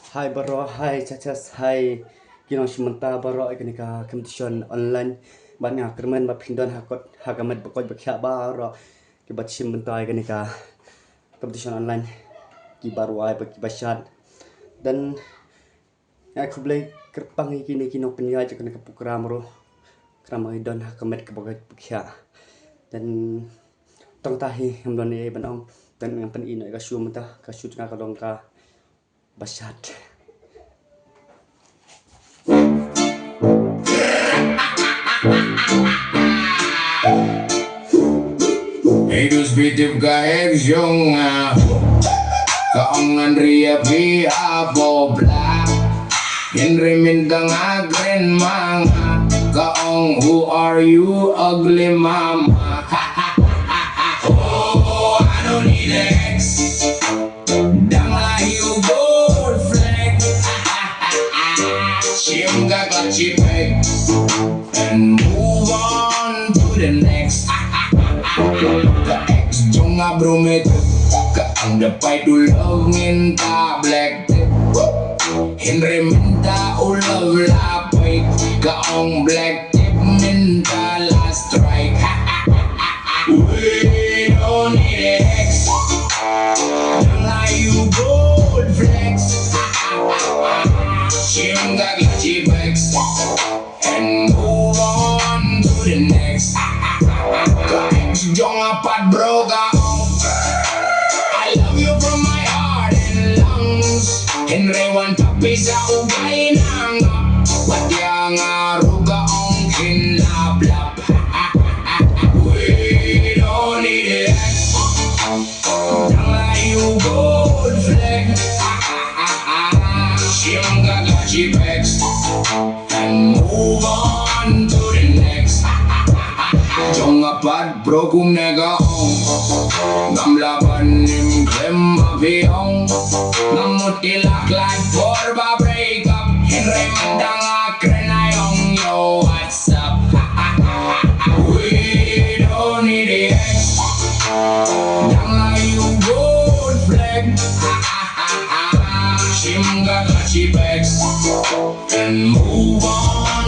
Hai baro, hai cacas, hai kinong simenta baro ikanika competition online ban nga kermen ba pindon hakot hagamet bakot bakya baro kibat simenta ikanika competition online ki baru ai baki basyat dan aku blay kerpang ikini kinong penya ikanika pukram ro kram idon hagamet bakot bakya dan tong tahi hemdon e banong dan yang pen ino ka syumenta ka syut nga kalong ka basyat. Hidup bitip ka eksyong kaongan ria pia pobla Henry mintang agren mga kaong who are you ugly mama Oh, I don't need ex Dang you gold flag Siyem ka klachipeg and move on to the next Ka-ex jong nga bromit Kaang dapay dulog nginta black tip Henry minta ulaw lapay Kaong black tip minta last strike We don't need ex Nanga you gold flex Siyang gagichipex And move on to the next Ka-ex jong apat bro kaong I love you from my heart and lungs Henry one tapi sa ugay nang Pati ang aruga ang kinlablap We don't need it Nanga you gold flag Siyang gagachipex And move on to the next Jong apat bro kung negaong Gamlaban nim klem mabiyong Ngamutilak like for ba break up Henry mandang akren ayong yo what's up We don't need it Nanga you gold flag Shim gagachipex And move on